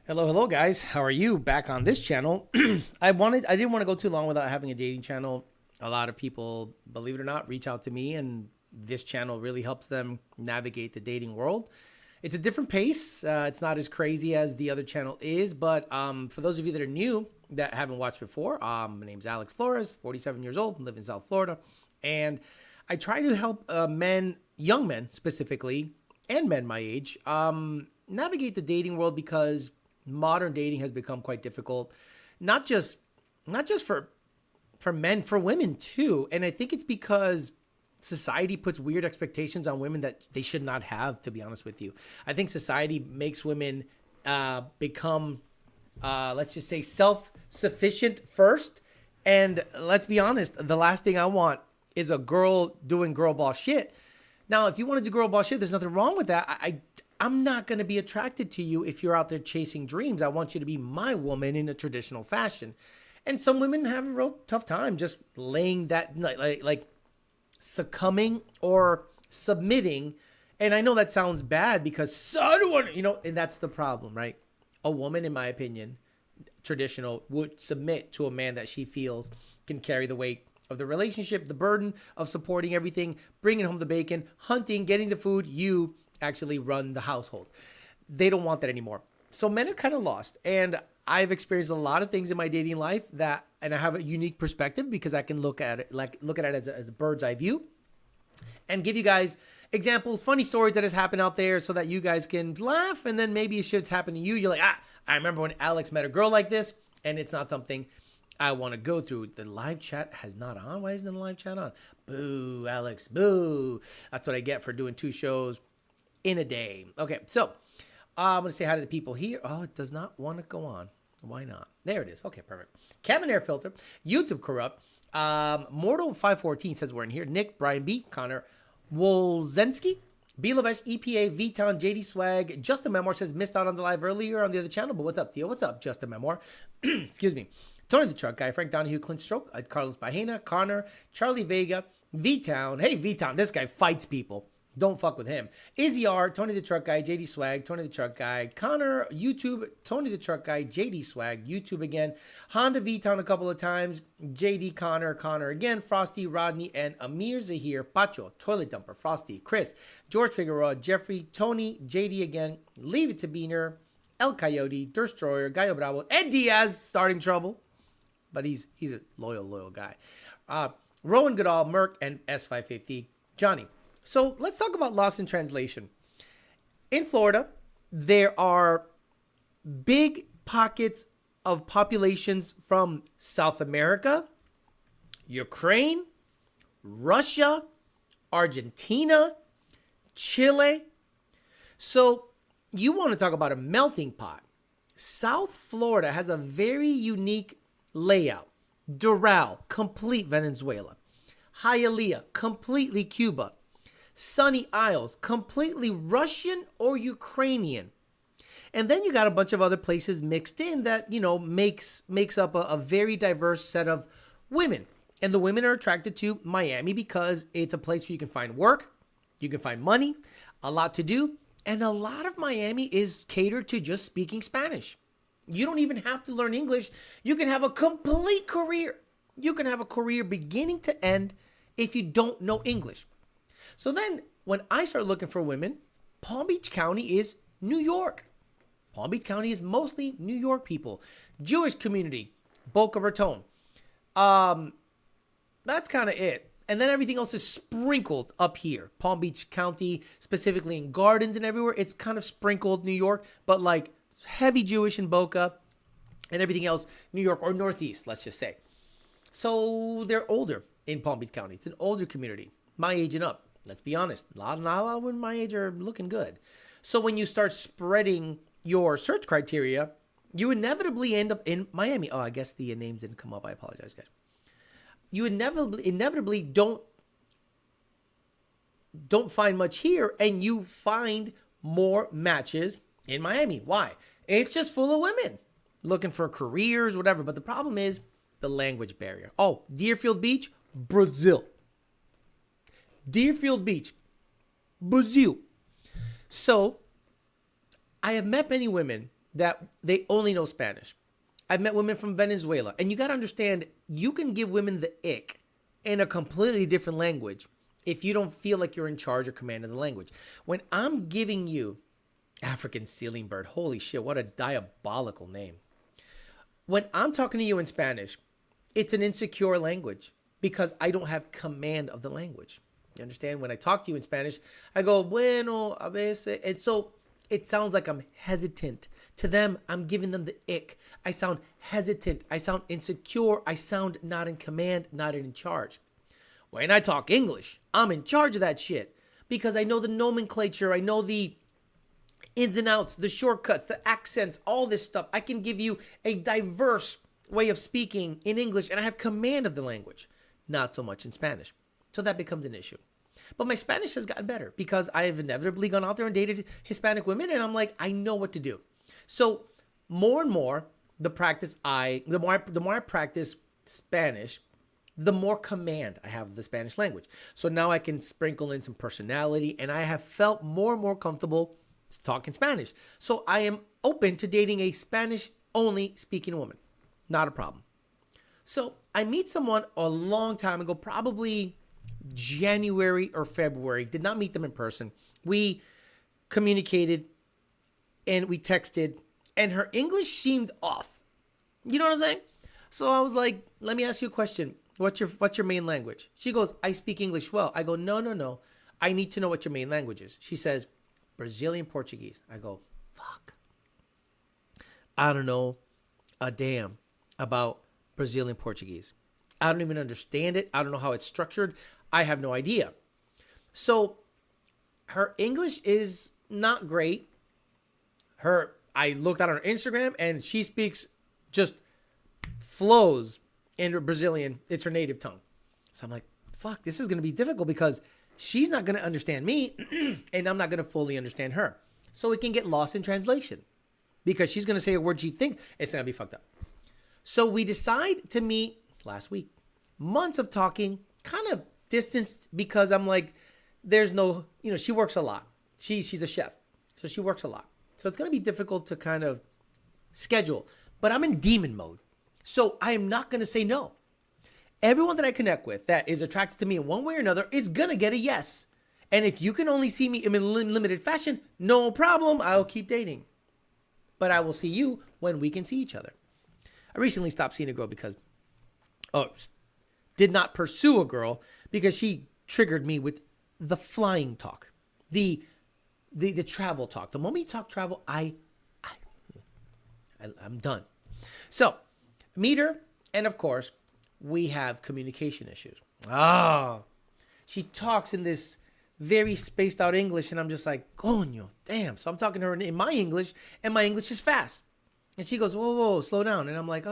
Hello, hello, guys. How are you? Back on this channel. I didn't want to go too long without having a dating channel. A lot of people, believe it or not, reach out to me, and this channel really helps them navigate the dating world. It's a different pace. It's not as crazy as the other channel is, but for those of you that are new that haven't watched before, my name's Alex Flores, 47 years old, live in South Florida, and I try to help men, young men specifically, and men my age, navigate the dating world because modern dating has become quite difficult, not just for men, for women too. And I think it's because society puts weird expectations on women that they should not have, to be honest with you. I think society makes women become let's just say self-sufficient first. And let's be honest, the last thing I want is a girl doing girl boss shit. Now, if you want to do girl boss shit, there's nothing wrong with that. I'm not going to be attracted to you if you're out there chasing dreams. I want you to be my woman in a traditional fashion. And some women have a real tough time just laying that, like succumbing or submitting. And I know that sounds bad because someone, and that's the problem, right? A woman, in my opinion, traditional, would submit to a man that she feels can carry the weight of the relationship, the burden of supporting everything, bringing home the bacon, hunting, getting the food. You actually run the household. They don't want that anymore. So men are kind of lost. And I've experienced a lot of things in my dating life and I have a unique perspective because I can look at it as a bird's eye view and give you guys examples, funny stories that has happened out there so that you guys can laugh. And then maybe shit's happened to you. You're like, I remember when Alex met a girl like this, and it's not something I want to go through. The live chat has not on. Why isn't the live chat on? Boo, Alex, boo. That's what I get for doing 2 shows in a day. Okay, so I'm going to say hi to the people here. Oh, it does not want to go on. Why not? There it is. Okay, perfect. Cabin Air Filter, YouTube Corrupt, Mortal514 says we're in here. Nick, Brian B, Connor, Wolzensky, B. Lavesh, EPA, V-Town, JD Swag, Justin Memoir says missed out on the live earlier on the other channel, but what's up, Theo? What's up, Justin Memoir? Excuse me. Tony the Truck Guy, Frank Donahue, Clint Stroke, Carlos Bahena, Connor, Charlie Vega, V-Town. Hey, V-Town, this guy fights people. Don't fuck with him. Izzy R, Tony the Truck Guy, JD Swag, Tony the Truck Guy, Connor, YouTube, Tony the Truck Guy, JD Swag, YouTube again, Honda V-Town a couple of times, JD Connor again, Frosty, Rodney, and Amir Zahir, Pacho, Toilet Dumper, Frosty, Chris, George Figueroa, Jeffrey, Tony, JD again, Leave It to Beaner, El Coyote, Destroyer, Gallo Bravo, Ed Diaz, starting trouble, but he's a loyal guy. Rowan Goodall, Merck, and S550, Johnny. So let's talk about lost in translation. In Florida, there are big pockets of populations from South America, Ukraine, Russia, Argentina, Chile. So you want to talk about a melting pot. South Florida has a very unique layout. Doral, complete Venezuela. Hialeah, completely Cuba. Sunny Isles, completely Russian or Ukrainian. And then you got a bunch of other places mixed in that, makes up a very diverse set of women. And the women are attracted to Miami because it's a place where you can find work, you can find money, a lot to do, and a lot of Miami is catered to just speaking Spanish. You don't even have to learn English. You can have a complete career. You can have a career beginning to end if you don't know English. So then when I start looking for women, Palm Beach County is New York. Palm Beach County is mostly New York people. Jewish community, Boca Raton. That's kind of it. And then everything else is sprinkled up here. Palm Beach County, specifically in Gardens and everywhere, it's kind of sprinkled New York, but like heavy Jewish in Boca and everything else, New York or Northeast, let's just say. So they're older in Palm Beach County. It's an older community, my age and up. Let's be honest, not a lot of women my age are looking good. So when you start spreading your search criteria, you inevitably end up in Miami. Oh, I guess the names didn't come up. I apologize, guys. You inevitably don't find much here, and you find more matches in Miami. Why? It's just full of women looking for careers, whatever. But the problem is the language barrier. Oh, Deerfield Beach, Brazil. Deerfield Beach, Brazil. So I have met many women that they only know Spanish. I've met women from Venezuela, and you got to understand, you can give women the ick in a completely different language if you don't feel like you're in charge or command of the language. When I'm giving you African ceiling bird, holy shit, what a diabolical name. When I'm talking to you in Spanish, it's an insecure language because I don't have command of the language. You understand? When I talk to you in Spanish, I go, bueno, a veces. And so it sounds like I'm hesitant. To them, I'm giving them the ick. I sound hesitant. I sound insecure. I sound not in command, not in charge. When I talk English, I'm in charge of that shit because I know the nomenclature. I know the ins and outs, the shortcuts, the accents, all this stuff. I can give you a diverse way of speaking in English, and I have command of the language. Not so much in Spanish. So that becomes an issue. But my Spanish has gotten better because I have inevitably gone out there and dated Hispanic women, and I'm like, I know what to do. So more and more, the more I practice Spanish, the more command I have of the Spanish language. So now I can sprinkle in some personality, and I have felt more and more comfortable talking Spanish. So I am open to dating a Spanish-only speaking woman. Not a problem. So I meet someone a long time ago, probably January or February. Did not meet them in person. We communicated and we texted, and her English seemed off. You know what I'm saying? So I was like, let me ask you a question. What's your main language? She goes, I speak English well. I go, no. I need to know what your main language is. She says, Brazilian Portuguese. I go, fuck. I don't know a damn about Brazilian Portuguese. I don't even understand it. I don't know how it's structured. I have no idea. So her English is not great. I looked at her Instagram and she speaks just flows in Brazilian. It's her native tongue. So I'm like, fuck, this is going to be difficult because she's not going to understand me and I'm not going to fully understand her. So it can get lost in translation because she's going to say a word she thinks it's going to be fucked up. So we decide to meet last week. Months of talking, kind of distanced because I'm like, there's no, she works a lot. She's a chef, so she works a lot. So it's going to be difficult to kind of schedule, but I'm in demon mode. So I am not going to say no. Everyone that I connect with that is attracted to me in one way or another is going to get a yes. And if you can only see me in limited fashion, no problem. I'll keep dating. But I will see you when we can see each other. I recently stopped seeing a girl did not pursue a girl because she triggered me with the flying talk, the travel talk. The moment you talk travel, I'm done. So meet her, and of course, we have communication issues. She talks in this very spaced out English, and I'm just like, coño, damn. So I'm talking to her in my English, and my English is fast. And she goes, whoa, slow down. And I'm like,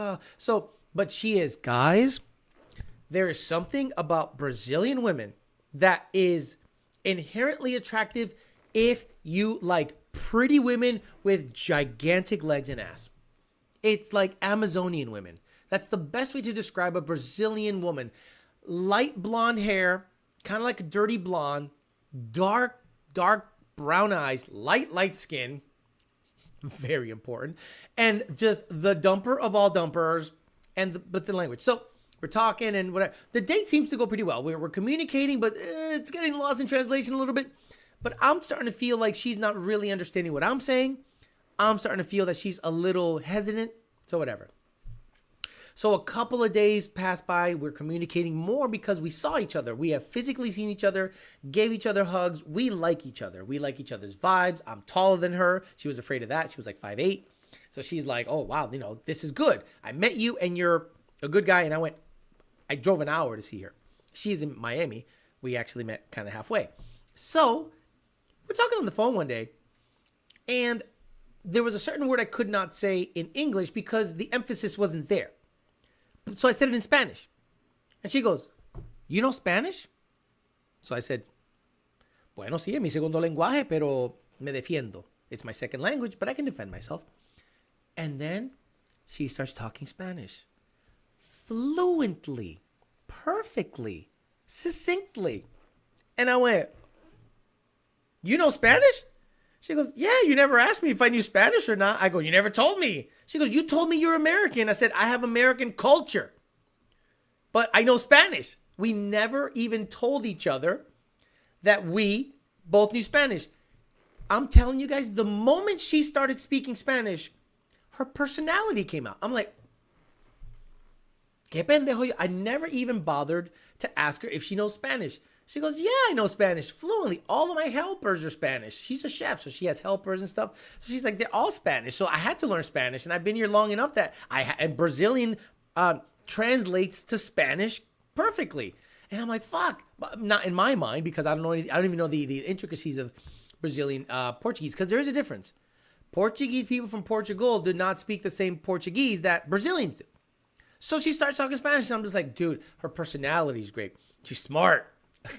but she is, guys, there is something about Brazilian women that is inherently attractive if you like pretty women with gigantic legs and ass. It's like Amazonian women. That's the best way to describe a Brazilian woman. Light blonde hair, kind of like a dirty blonde, dark brown eyes, light skin. Very important. And just the dumper of all dumpers but the language. So we're talking and whatever. The date seems to go pretty well. We're communicating, but it's getting lost in translation a little bit. But I'm starting to feel like she's not really understanding what I'm saying. I'm starting to feel that she's a little hesitant. So whatever. So a couple of days passed by. We're communicating more because we saw each other. We have physically seen each other, gave each other hugs. We like each other. We like each other's vibes. I'm taller than her. She was afraid of that. She was like 5'8". So she's like, oh, wow, this is good. I met you and you're a good guy. And I drove an hour to see her. She's in Miami. We actually met kind of halfway. So we're talking on the phone one day. And there was a certain word I could not say in English because the emphasis wasn't there. So I said it in Spanish. And she goes, you know Spanish? So I said, bueno, sí, es mi segundo lenguaje, pero me defiendo. It's my second language, but I can defend myself. And then she starts talking Spanish. Fluently, perfectly, succinctly. And I went, you know Spanish? She goes, yeah, you never asked me if I knew Spanish or not. I go, you never told me. She goes, you told me you're American. I said, I have American culture, but I know Spanish. We never even told each other that we both knew Spanish. I'm telling you guys, the moment she started speaking Spanish, her personality came out. I'm like, ¿qué pendejo? I never even bothered to ask her if she knows Spanish. She goes, yeah, I know Spanish fluently. All of my helpers are Spanish. She's a chef, so she has helpers and stuff. So she's like, they're all Spanish. So I had to learn Spanish, and I've been here long enough that and Brazilian translates to Spanish perfectly. And I'm like, fuck. Not in my mind, because I don't know anything. I don't even know the intricacies of Brazilian Portuguese, because there is a difference. Portuguese people from Portugal do not speak the same Portuguese that Brazilians do. So she starts talking Spanish, and I'm just like, dude, her personality is great. She's smart.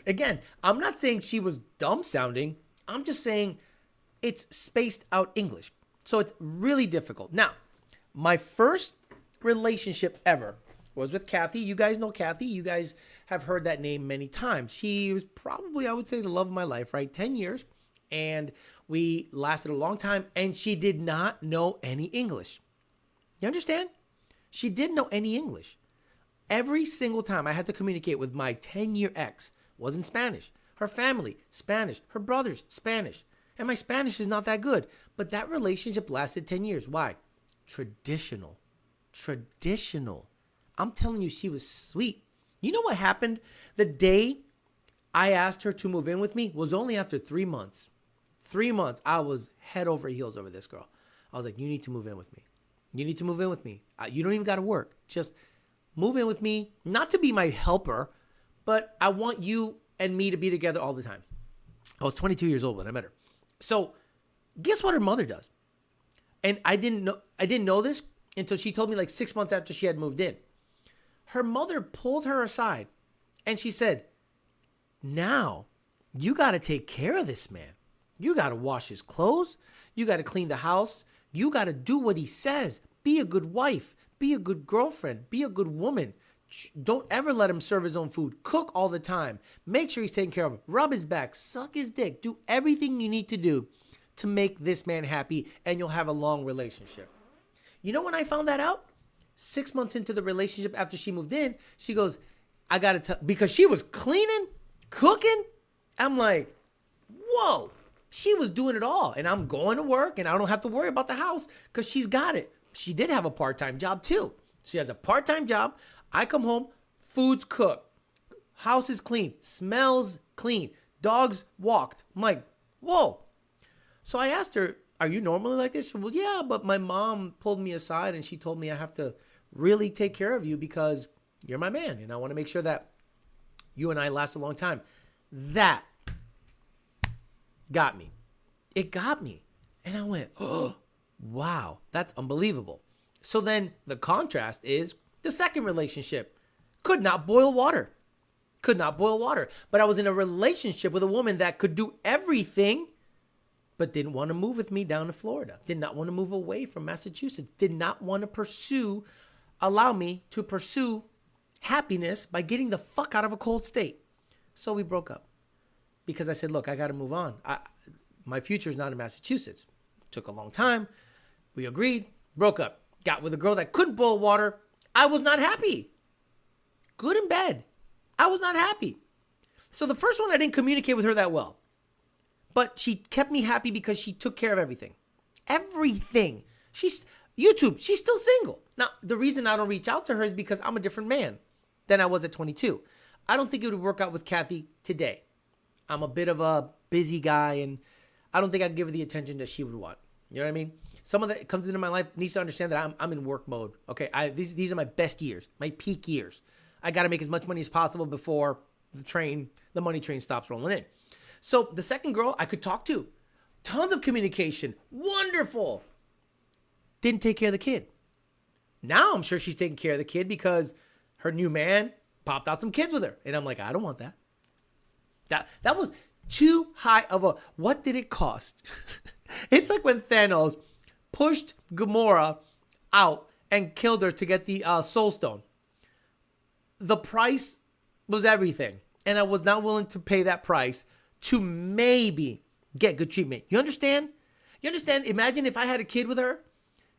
Again, I'm not saying she was dumb sounding. I'm just saying it's spaced out English. So it's really difficult. Now, my first relationship ever was with Kathy. You guys know Kathy. You guys have heard that name many times. She was probably, I would say, the love of my life, right? 10 years. And we lasted a long time. And she did not know any English. You understand? She didn't know any English. Every single time I had to communicate with my 10-year ex was in Spanish. Her family, Spanish. Her brothers, Spanish. And my Spanish is not that good. But that relationship lasted 10 years. Why? Traditional. I'm telling you, she was sweet. You know what happened? The day I asked her to move in with me was only after 3 months. 3 months, I was head over heels over this girl. I was like, you need to move in with me. You need to move in with me. You don't even got to work. Just move in with me. Not to be my helper, but I want you and me to be together all the time. I was 22 years old when I met her. So guess what her mother does? And I didn't know this until she told me like 6 months after she had moved in. Her mother pulled her aside and she said, now you got to take care of this man. You got to wash his clothes. You got to clean the house. You got to do what he says. Be a good wife. Be a good girlfriend. Be a good woman. Don't ever let him serve his own food. Cook all the time. Make sure he's taken care of. Rub his back. Suck his dick. Do everything you need to do to make this man happy, and you'll have a long relationship. You know when I found that out? 6 months into the relationship after she moved in, she goes, I got to tell, because she was cleaning, cooking. I'm like, whoa, she was doing it all. And I'm going to work and I don't have to worry about the house because she's got it. She did have a part-time job too. She has a part-time job. I come home, food's cooked, house is clean, smells clean, dogs walked. I'm like, whoa. So I asked her, are you normally like this? She said, well, yeah, but my mom pulled me aside and she told me I have to really take care of you because you're my man. And I want to make sure that you and I last a long time. That got me. It got me. And I went, oh, wow, that's unbelievable. So then the contrast is the second relationship. Could not boil water. But I was in a relationship with a woman that could do everything, but didn't want to move with me down to Florida. Did not want to move away from Massachusetts. Did not want to allow me to pursue happiness by getting the fuck out of a cold state. So we broke up because I said, look, I got to move on. My future is not in Massachusetts. Took a long time. We agreed, broke up. Got with a girl that couldn't boil water. I was not happy. Good and bad. I was not happy. So the first one, I didn't communicate with her that well. But she kept me happy because she took care of everything. Everything. She's still single. Now, the reason I don't reach out to her is because I'm a different man than I was at 22. I don't think it would work out with Kathy today. I'm a bit of a busy guy, and I don't think I'd give her the attention that she would want. You know what I mean? Someone that comes into my life needs to understand that I'm in work mode. Okay, these are my best years, my peak years. I got to make as much money as possible before the money train stops rolling in. So the second girl I could talk to, tons of communication, wonderful. Didn't take care of the kid. Now I'm sure she's taking care of the kid because her new man popped out some kids with her. And I'm like, I don't want that. That was too high of a, what did it cost? It's like when Thanos pushed Gamora out and killed her to get the Soul Stone. The price was everything. And I was not willing to pay that price to maybe get good treatment. You understand? You understand? Imagine if I had a kid with her,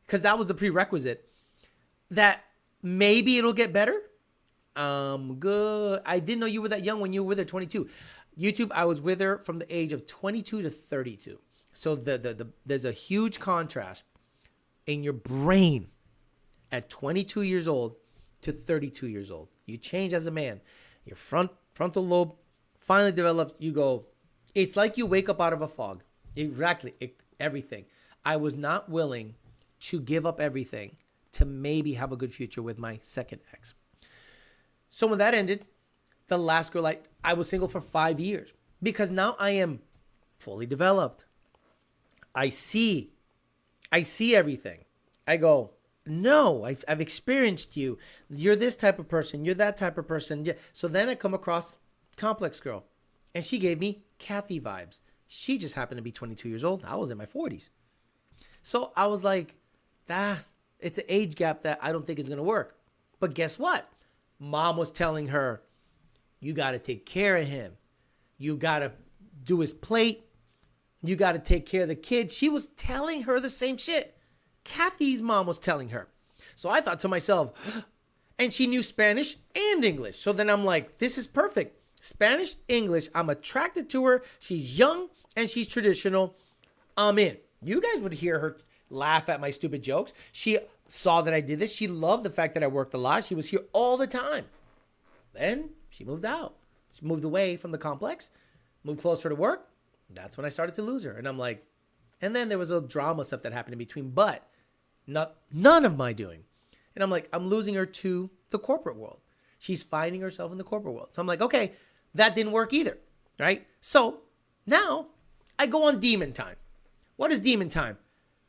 because that was the prerequisite, that maybe it'll get better. Good. I didn't know you were that young when you were with her, 22. YouTube, I was with her from the age of 22 to 32. So there's a huge contrast in your brain at 22 years old to 32 years old. You change as a man. Your frontal lobe finally develops. You go, it's like you wake up out of a fog. Exactly. Everything. I was not willing to give up everything to maybe have a good future with my second ex. So when that ended, the last girl, I was single for 5 years because now I am fully developed. I see everything. I go, no, I've experienced you. You're this type of person. You're that type of person. Yeah. So then I come across Complex Girl, and she gave me Kathy vibes. She just happened to be 22 years old. I was in my 40s. So I was like, it's an age gap that I don't think is going to work. But guess what? Mom was telling her, you got to take care of him. You got to do his plate. You got to take care of the kid. She was telling her the same shit Kathy's mom was telling her. So I thought to myself, and she knew Spanish and English. So then I'm like, this is perfect. Spanish, English. I'm attracted to her. She's young and she's traditional. I'm in. You guys would hear her laugh at my stupid jokes. She saw that I did this. She loved the fact that I worked a lot. She was here all the time. Then she moved out. She moved away from the complex, moved closer to work. That's when I started to lose her. And I'm like, and then there was a drama stuff that happened in between, but none of my doing. And I'm like, I'm losing her to the corporate world. She's finding herself in the corporate world. So I'm like, okay, that didn't work either, right? So now I go on demon time. What is demon time?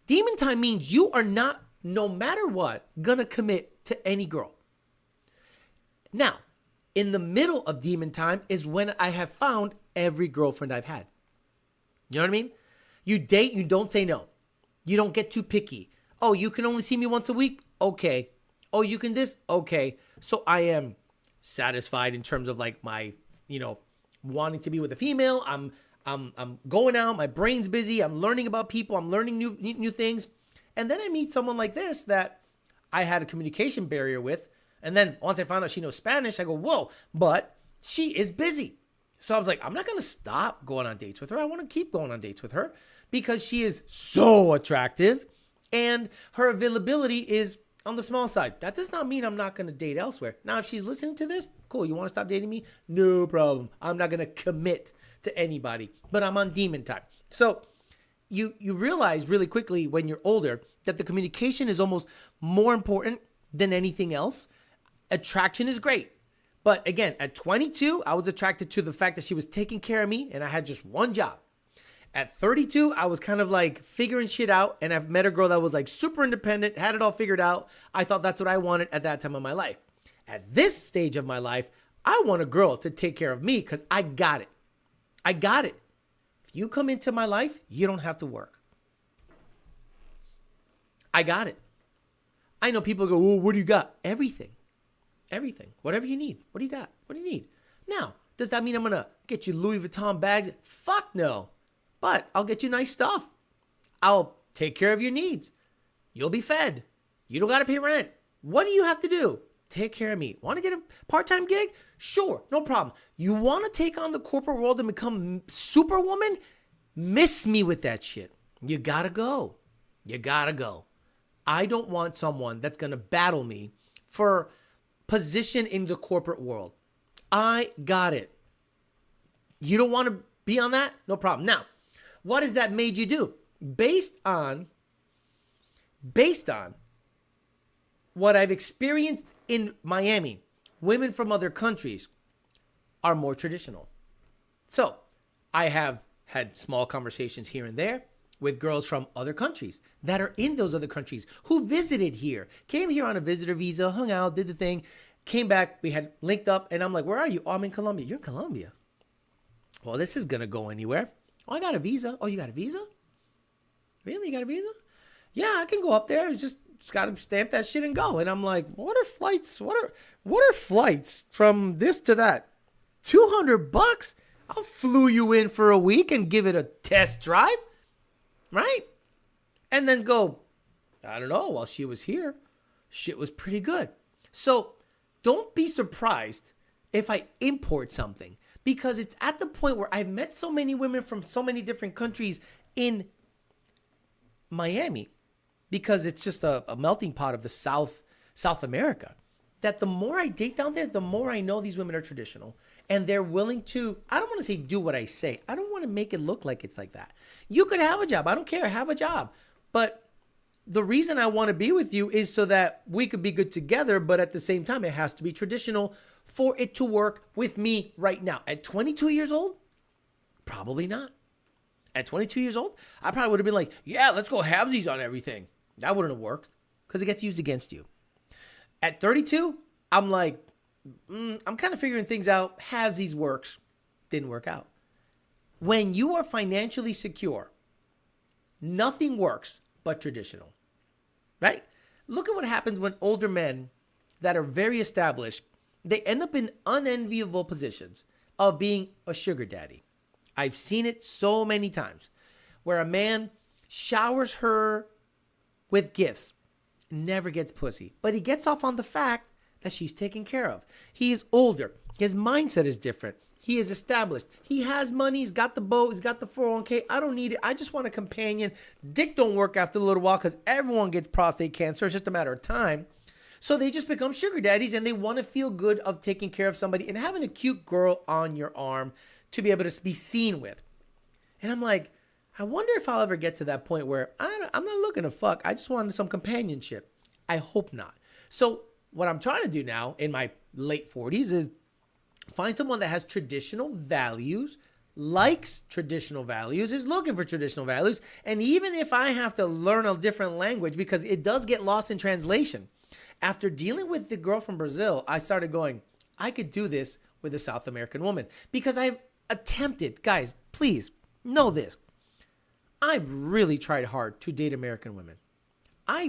Demon time means you are not, no matter what, gonna commit to any girl. Now, in the middle of demon time is when I have found every girlfriend I've had. You know what I mean? You date, you don't say no. You don't get too picky. Oh, you can only see me once a week? Okay. Oh, you can this? Okay. So I am satisfied in terms of like my, wanting to be with a female. I'm going out. My brain's busy. I'm learning about people. I'm learning new things. And then I meet someone like this that I had a communication barrier with. And then once I found out she knows Spanish, I go, whoa, but she is busy. So I was like, I'm not going to stop going on dates with her. I want to keep going on dates with her because she is so attractive and her availability is on the small side. That does not mean I'm not going to date elsewhere. Now, if she's listening to this, cool. You want to stop dating me? No problem. I'm not going to commit to anybody, but I'm on demon time. So you realize really quickly when you're older that the communication is almost more important than anything else. Attraction is great. But again, at 22, I was attracted to the fact that she was taking care of me and I had just one job. At 32, I was kind of like figuring shit out and I've met a girl that was like super independent, had it all figured out. I thought that's what I wanted at that time of my life. At this stage of my life, I want a girl to take care of me because I got it. I got it. If you come into my life, you don't have to work. I got it. I know people go, oh, what do you got? Everything. Everything. Whatever you need. What do you got? What do you need? Now, does that mean I'm going to get you Louis Vuitton bags? Fuck no. But I'll get you nice stuff. I'll take care of your needs. You'll be fed. You don't got to pay rent. What do you have to do? Take care of me. Want to get a part-time gig? Sure, no problem. You want to take on the corporate world and become superwoman? Miss me with that shit. You got to go. You got to go. I don't want someone that's going to battle me for position in the corporate world. I got it. You don't want to be on that? No problem. Now, what has that made you do? Based on what I've experienced in Miami, women from other countries are more traditional. So I have had small conversations here and there with girls from other countries that are in those other countries who visited here, came here on a visitor visa, hung out, did the thing, came back, we had linked up, and I'm like, where are you? Oh, I'm in Colombia. You're in Colombia. Well, this is going to go anywhere. Oh, I got a visa. Oh, you got a visa? Really? You got a visa? Yeah, I can go up there. Just got to stamp that shit and go. And I'm like, what are flights? What are flights from this to that? $200? I'll flew you in for a week and give it a test drive, right? And then go, I don't know, while she was here, shit was pretty good. So don't be surprised if I import something, because it's at the point where I've met so many women from so many different countries in Miami, because it's just a melting pot of the South America, that the more I date down there, the more I know these women are traditional. And they're willing to, I don't want to say do what I say. I don't want to make it look like it's like that. You could have a job. I don't care. Have a job. But the reason I want to be with you is so that we could be good together. But at the same time, it has to be traditional for it to work with me right now. At 22 years old, probably not. At 22 years old, I probably would have been like, yeah, let's go halvesies on everything. That wouldn't have worked because it gets used against you. At 32, I'm like, I'm kind of figuring things out. Halvesies works. Didn't work out. When you are financially secure, nothing works but traditional, right? Look at what happens when older men that are very established, they end up in unenviable positions of being a sugar daddy. I've seen it so many times where a man showers her with gifts, never gets pussy, but he gets off on the fact that she's taken care of. He is older. His mindset is different. He is established. He has money. He's got the boat. He's got the 401k. I don't need it. I just want a companion. Dick don't work after a little while because everyone gets prostate cancer. It's just a matter of time. So they just become sugar daddies and they want to feel good of taking care of somebody and having a cute girl on your arm to be able to be seen with. And I'm like, I wonder if I'll ever get to that point where I'm not looking to fuck. I just wanted some companionship. I hope not. So what I'm trying to do now in my late 40s is find someone that has traditional values, likes traditional values, is looking for traditional values. And even if I have to learn a different language, because it does get lost in translation. After dealing with the girl from Brazil, I started going, I could do this with a South American woman because I've attempted, guys, please know this. I've really tried hard to date American women. I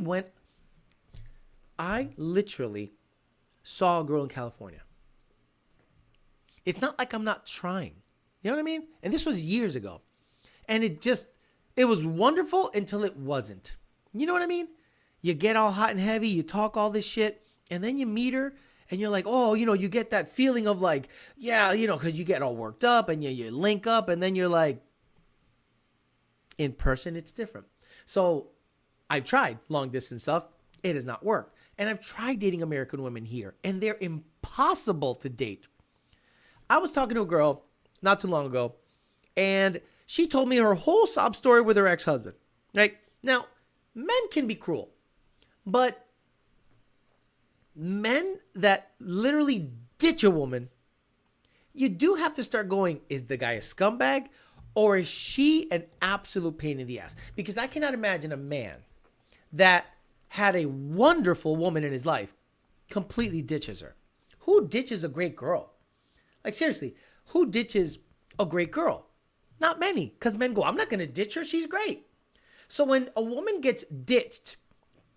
literally saw a girl in California. It's not like I'm not trying. You know what I mean? And this was years ago. And it was wonderful until it wasn't. You know what I mean? You get all hot and heavy, you talk all this shit, and then you meet her, and you're like, oh, you get that feeling of like, yeah, because you get all worked up, and you link up, and then you're like, in person, it's different. So I've tried long distance stuff. It has not worked. And I've tried dating American women here, and they're impossible to date. I was talking to a girl not too long ago, and she told me her whole sob story with her ex-husband. Right? Now, men can be cruel, but men that literally ditch a woman, you do have to start going, is the guy a scumbag or is she an absolute pain in the ass? Because I cannot imagine a man that had a wonderful woman in his life completely ditches her. Who ditches a great girl? Like seriously, who ditches a great girl? Not many, because men go, I'm not going to ditch her. She's great. So when a woman gets ditched,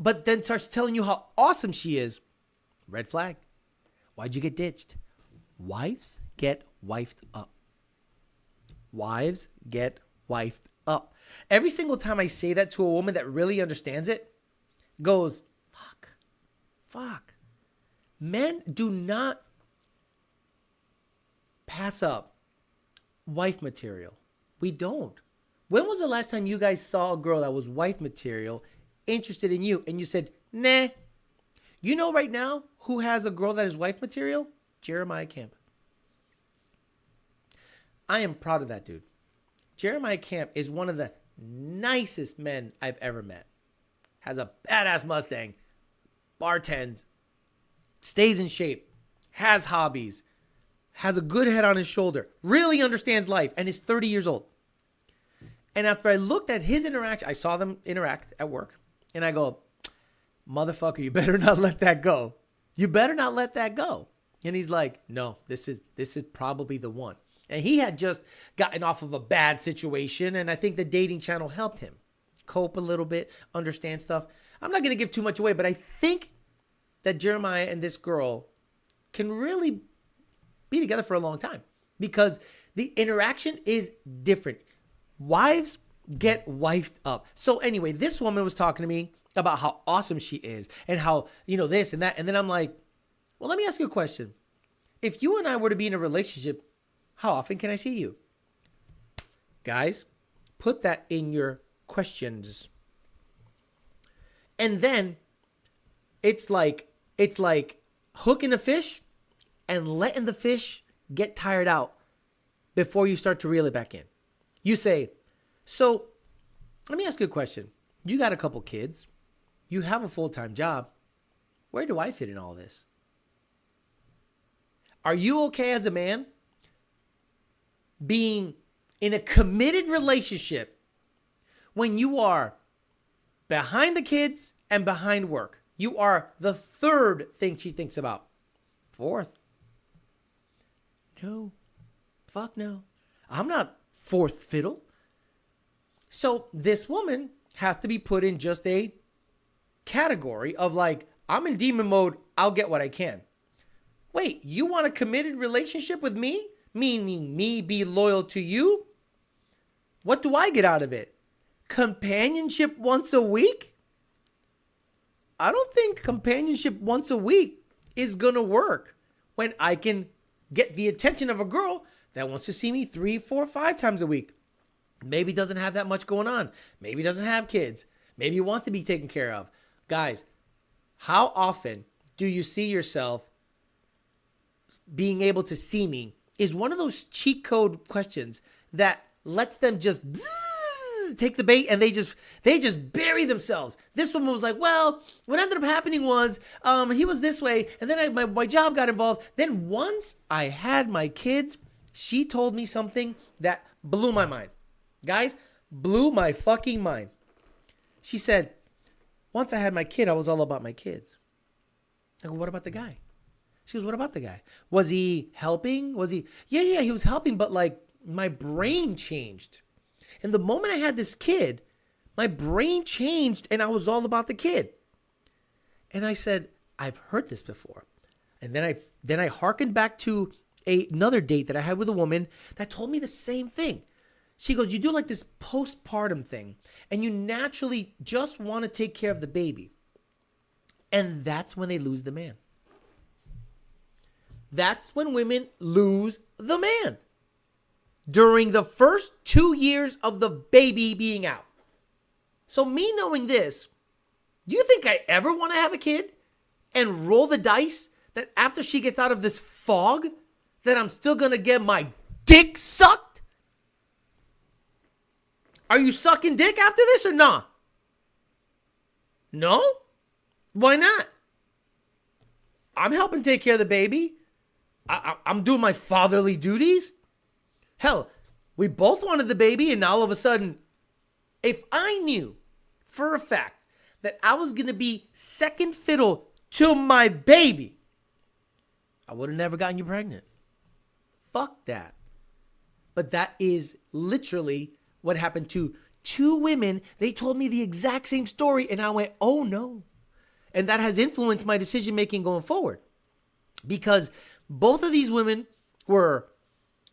but then starts telling you how awesome she is, red flag. Why'd you get ditched? Wives get wifed up. Wives get wifed up. Every single time I say that to a woman that really understands it, goes, fuck. Men do not pass up wife material. We don't. When was the last time you guys saw a girl that was wife material, interested in you, and you said, nah? You know right now who has a girl that is wife material? Jeremiah Camp. I am proud of that dude. Jeremiah Camp is one of the nicest men I've ever met. Has a badass Mustang, bartends, stays in shape, has hobbies, has a good head on his shoulder, really understands life, and is 30 years old. And after I looked at his interaction, I saw them interact at work, and I go, motherfucker, you better not let that go. You better not let that go. And he's like, no, this is probably the one. And he had just gotten off of a bad situation, and I think the dating channel helped him cope a little bit, understand stuff. I'm not going to give too much away, but I think that Jeremiah and this girl can really be together for a long time because The interaction is different. Wives get wifed up. So anyway, this woman was talking to me about how awesome she is and how, this and that. And then I'm like, well, let me ask you a question. If you and I were to be in a relationship, how often can I see you? Guys, put that in your questions. And then it's like hooking a fish and letting the fish get tired out before you start to reel it back in. You say, so let me ask you a question. You got a couple kids. You have a full-time job. Where do I fit in all this? Are you okay as a man being in a committed relationship when you are behind the kids and behind work? You are the third thing she thinks about. Fourth. No. Fuck no. I'm not fourth fiddle. So this woman has to be put in just a category of like, I'm in demon mode. I'll get what I can. Wait, you want a committed relationship with me? Meaning me be loyal to you? What do I get out of it? Companionship once a week? I don't think companionship once a week is going to work when I can get the attention of a girl that wants to see me 3, 4, 5 times a week. Maybe doesn't have that much going on. Maybe doesn't have kids. Maybe wants to be taken care of. Guys, how often do you see yourself being able to see me is one of those cheat code questions that lets them just take the bait and they just bury themselves. This woman was like, well, what ended up happening was he was this way, and then my job got involved. Then once I had my kids, she told me something that blew my mind. Guys, blew my fucking mind. She said, once I had my kid, I was all about my kids. I go, what about the guy? She goes, what about the guy? Was he helping? Yeah, he was helping, but like my brain changed. And the moment I had this kid, my brain changed and I was all about the kid. And I said, I've heard this before. And then I hearkened back to another date that I had with a woman that told me the same thing. She goes, you do like this postpartum thing and you naturally just want to take care of the baby. And that's when they lose the man. That's when women lose the man. During the first 2 years of the baby being out. So me knowing this, do you think I ever want to have a kid and roll the dice that after she gets out of this fog that I'm still going to get my dick sucked? Are you sucking dick after this or not? No? Why not? I'm helping take care of the baby. I'm doing my fatherly duties. Hell, we both wanted the baby, and all of a sudden, if I knew for a fact that I was going to be second fiddle to my baby, I would have never gotten you pregnant. Fuck that. But that is literally what happened to 2 women. They told me the exact same story, and I went, oh no. And that has influenced my decision making going forward. Because both of these women were,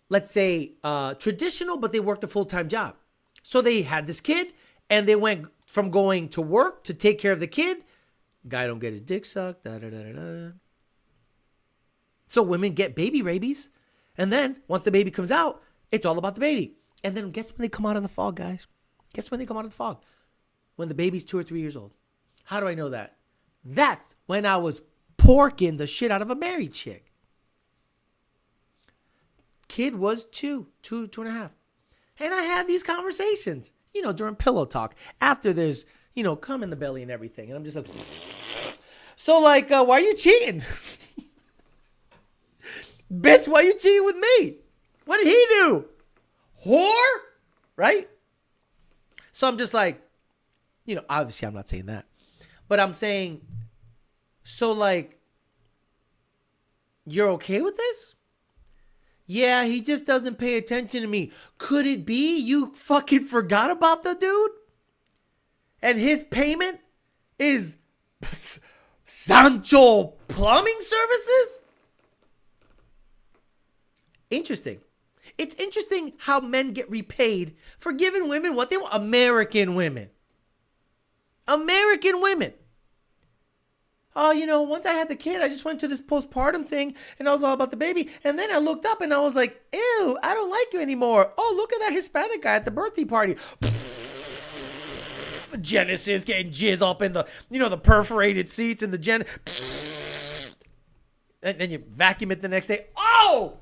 let's say, traditional, but they worked a full-time job. So they had this kid, and they went from going to work to take care of the kid. Guy don't get his dick sucked. So women get baby rabies. And then once the baby comes out, it's all about the baby. And then guess when they come out of the fog, guys? Guess when they come out of the fog? When the baby's 2 or 3 years old. How do I know that? That's when I was porking the shit out of a married chick. Kid was 2 and a half. And I had these conversations, during pillow talk. After there's, cum in the belly and everything. And I'm just like, so like, why are you cheating? Bitch, why are you cheating with me? What did he do? Whore? Right? So I'm just like, obviously I'm not saying that. But I'm saying, so like, you're okay with this? Yeah, he just doesn't pay attention to me. Could it be you fucking forgot about the dude? And his payment is Sancho Plumbing Services? Interesting. it's interesting how men get repaid for giving women what they want. American women. American women. Oh, you know, once I had the kid, I just went to this postpartum thing and I was all about the baby. And then I looked up and I was like, ew, I don't like you anymore. Oh, look at that Hispanic guy at the birthday party. Genesis getting jizz up in the, you know, the perforated seats in the and then you vacuum it the next day. Oh,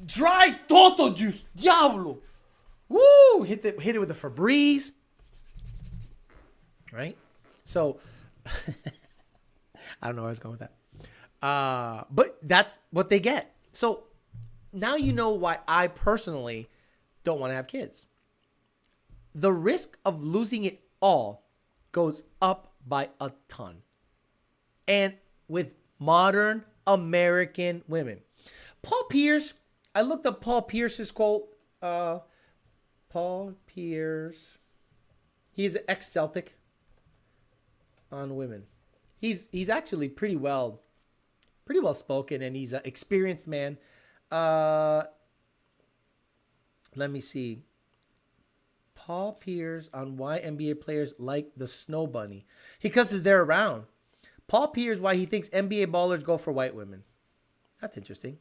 dry toto juice. Diablo. Woo, hit it with a Febreze. Right? So, I don't know where I was going with that. But that's what they get. So now you know why I personally don't want to have kids. The risk of losing it all goes up by a ton. And with modern American women. Paul Pierce, I looked up Paul Pierce's quote. Paul Pierce, he's an ex-Celtic on women. He's actually pretty well spoken, and he's an experienced man. Let me see. Paul Pierce on why NBA players like the Snow Bunny. Because they're around. Paul Pierce, why he thinks NBA ballers go for white women. That's interesting.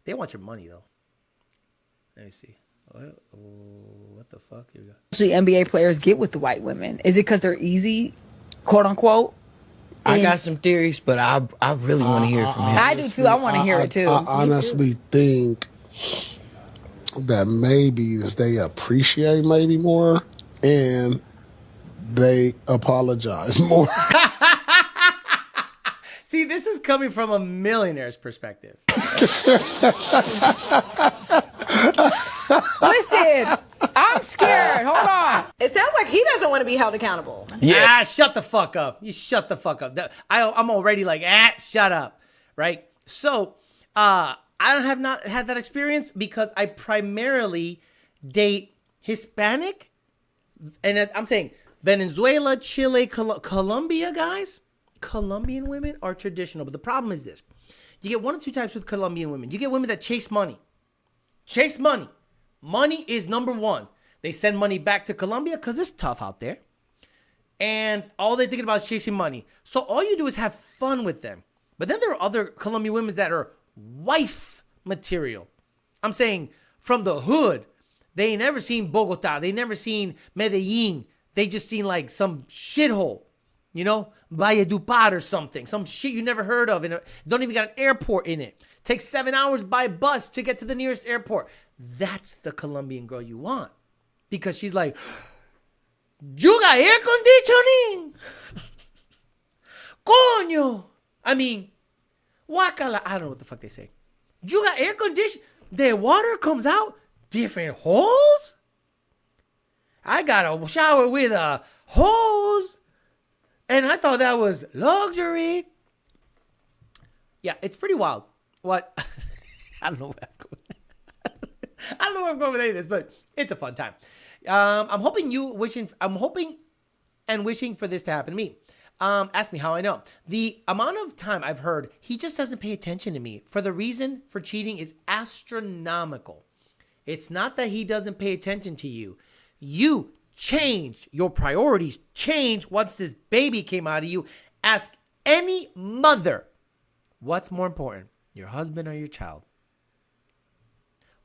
They want your money, though. Let me see. What the fuck? Here we go. Actually, NBA players get with the white women. Is it because they're easy, quote unquote? I got some theories, but I really want to hear it from him. I do too. I want to hear it too. I honestly think that maybe they appreciate maybe more and they apologize more. See, this is coming from a millionaire's perspective. Listen, I'm scared. Hold on. It sounds like he doesn't want to be held accountable. Yeah. Shut the fuck up. You shut the fuck up. I'm already like, shut up. Right? So, I have not had that experience because I primarily date Hispanic. And I'm saying Venezuela, Chile, Colombia guys. Colombian women are traditional. But the problem is this. You get one or two types with Colombian women. You get women that chase money. Chase money. Money is number one. They send money back to Colombia because it's tough out there. And all they're thinking about is chasing money. So all you do is have fun with them. But then there are other Colombian women that are wife material. I'm saying from the hood. They ain't never seen Bogota. They never seen Medellin. They just seen like some shithole. You know, Valledupar or something. Some shit you never heard of. And don't even got an airport in it. Takes 7 hours by bus to get to the nearest airport. That's the Colombian girl you want. Because she's like, you got air conditioning? Coño. I mean, guacala. I don't know what the fuck they say. You got air conditioning? The water comes out different holes? I got a shower with a hose. And I thought that was luxury. Yeah, it's pretty wild. What? I don't know where I'm going. I don't know where I'm going with any of this, but it's a fun time. I'm hoping and wishing for this to happen to me. Ask me how I know. The amount of time I've heard, he just doesn't pay attention to me. For the reason for cheating is astronomical. It's not that he doesn't pay attention to you. You changed. Your priorities changed once this baby came out of you. Ask any mother, what's more important, your husband or your child?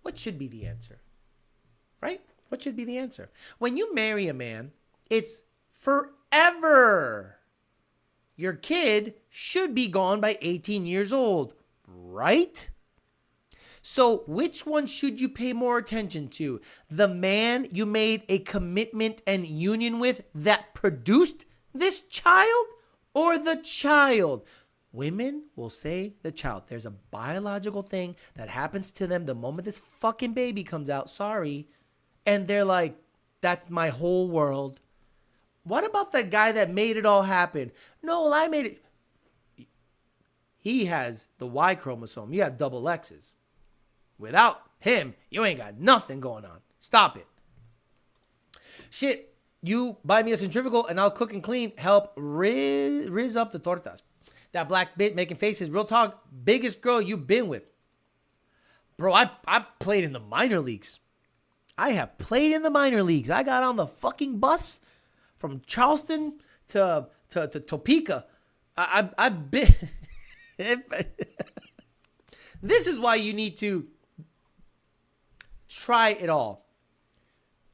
What should be the answer? Right? What should be the answer? When you marry a man, it's forever. Your kid should be gone by 18 years old, right? So which one should you pay more attention to? The man you made a commitment and union with that produced this child, or the child? Women will say the child. There's a biological thing that happens to them the moment this fucking baby comes out. Sorry. And they're like, that's my whole world. What about the guy that made it all happen? No, well, I made it. He has the Y chromosome. You have double X's. Without him, you ain't got nothing going on. Stop it. Shit, you buy me a centrifugal and I'll cook and clean. Help riz up the tortas. That black bit making faces. Real talk, biggest girl you've been with. Bro, I played in the minor leagues. I have played in the minor leagues. I got on the fucking bus from Charleston to Topeka. I've been. This is why you need to try it all.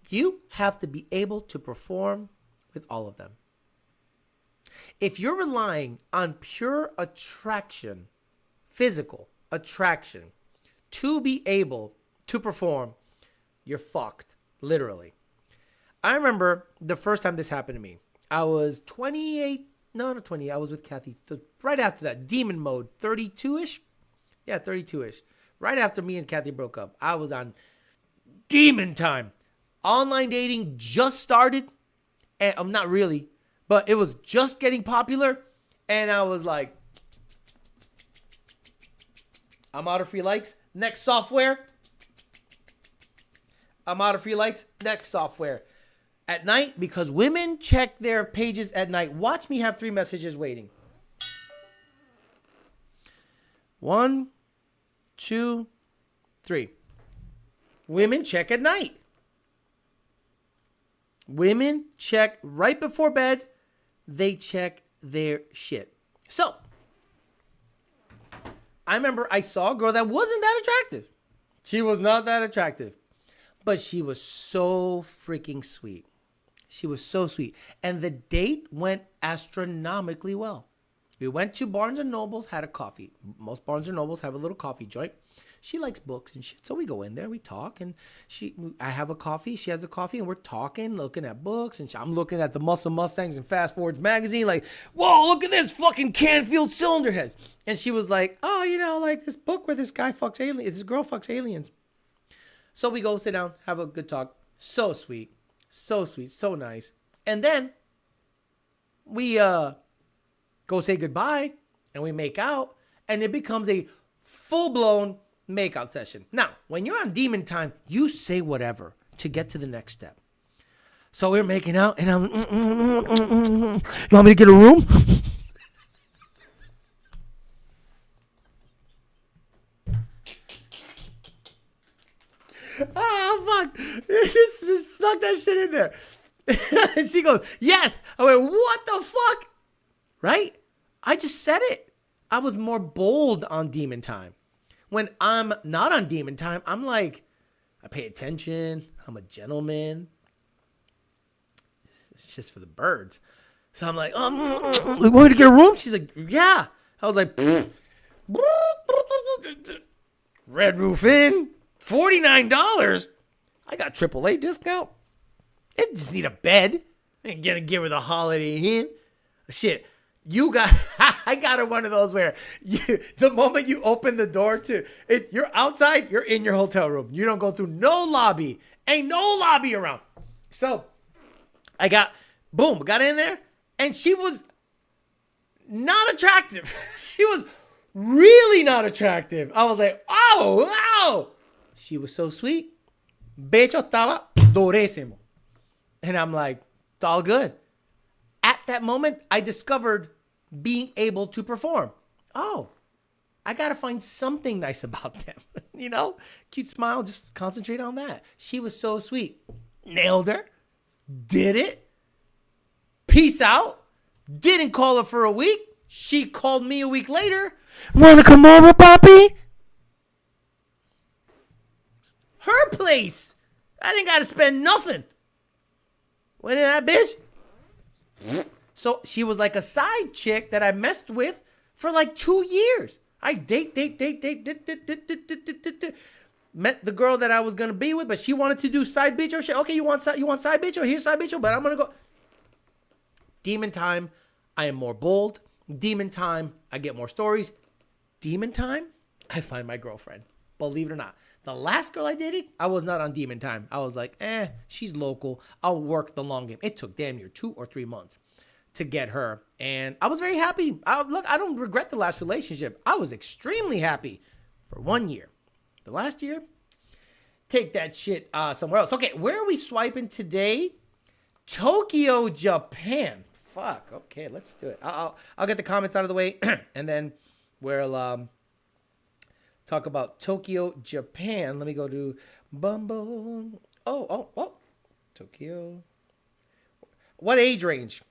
You have to be able to perform with all of them. If you're relying on pure attraction, physical attraction, to be able to perform, you're fucked, literally. I remember the first time this happened to me. I was 28, no, not 20. I was with Kathy. Right after that, demon mode, 32-ish. Yeah, 32-ish. Right after me and Kathy broke up, I was on demon time. Online dating just started. And I'm not really, but it was just getting popular. And I was like, I'm out of free likes. Next software. I'm out of free likes. Next software. At night, because women check their pages at night. Watch me have 3 messages waiting. 1, 2, 3. Women check at night. Women check right before bed. They check their shit. So, I remember I saw a girl that wasn't that attractive. She was not that attractive. But she was so freaking sweet. She was so sweet. And the date went astronomically well. We went to Barnes & Noble's, had a coffee. Most Barnes & Noble's have a little coffee joint. She likes books and shit. So we go in there, we talk, and I have a coffee, she has a coffee, and we're talking, looking at books, and I'm looking at the Muscle Mustangs and Fast Forwards magazine, like, whoa, look at this fucking Canfield cylinder heads. And she was like, oh, you know, like this book where this guy fucks aliens, this girl fucks aliens. So we go sit down, have a good talk. So sweet, so nice. And then we go say goodbye, and we make out, and it becomes a full-blown makeout session. Now, when you're on demon time, you say whatever to get to the next step. So we're making out, and I'm, you want me to get a room? Oh, fuck. Just snuck that shit in there. And she goes, yes. I went, what the fuck? Right? I just said it. I was more bold on demon time. When I'm not on demon time, I'm like, I pay attention. I'm a gentleman. It's just for the birds. So I'm like, you want me to get a room? She's like, yeah. I was like, Red Roof Inn, $49. I got AAA discount. I just need a bed. I ain't gonna give her the Holiday Inn. Shit. I got her one of those where the moment you open the door to it, you're outside, you're in your hotel room. You don't go through no lobby. Ain't no lobby around. So I got in there, and she was not attractive. She was really not attractive. I was like, oh, wow. She was so sweet. Becho estaba durísimo. And I'm like, it's all good. At that moment, I discovered being able to perform. Oh, I got to find something nice about them. You know, cute smile, just concentrate on that. She was so sweet. Nailed her. Did it. Peace out. Didn't call her for a week. She called me a week later. Want to come over, Poppy? Her place. I didn't got to spend nothing. Went in that bitch. So she was like a side chick that I messed with for like 2 years. I date. Met the girl that I was gonna be with, but she wanted to do side bitch or shit. Okay, you want side bitch or here's side bitch, but I'm gonna go. Demon time, I am more bold. Demon time, I get more stories. Demon time, I find my girlfriend. Believe it or not. The last girl I dated, I was not on demon time. I was like, she's local. I'll work the long game. It took damn near 2 or 3 months to get her. And I was very happy. I don't regret the last relationship. I was extremely happy for 1 year. The last year, take that shit somewhere else. Okay, where are we swiping today? Tokyo, Japan. Fuck. Okay, let's do it. I'll get the comments out of the way, and then we'll talk about Tokyo, Japan. Let me go to Bumble. Oh. Tokyo. What age range?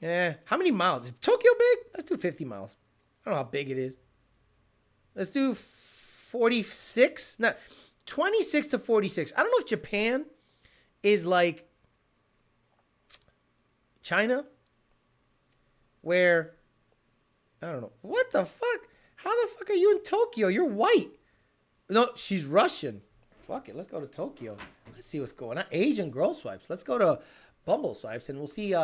How many miles? Is Tokyo big? Let's do 50 miles. I don't know how big it is. Let's do 46. No, 26 to 46. I don't know if Japan is like China, where, I don't know. What the fuck? How the fuck are you in Tokyo? You're white. No, she's Russian. Fuck it. Let's go to Tokyo. Let's see what's going on. Asian girl swipes. Let's go to Bumble swipes and we'll see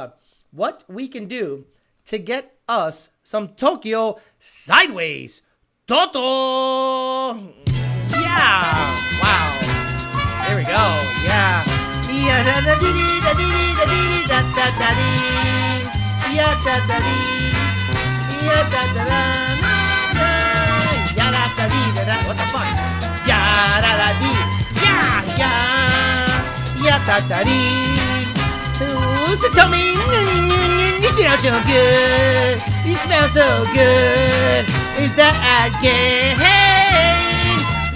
what we can do to get us some Tokyo sideways. Toto. Yeah. Wow. There we go. Yeah. Yeah. Da da dee dee da dee dee da dee da da da dee. Yeah da da dee. Yeah da da da. Yeah da da dee da da. What the fuck? Yeah da da dee. Yeah yeah. Yeah da da dee. So tell me, you smell so good. You smell so good. Is that gay?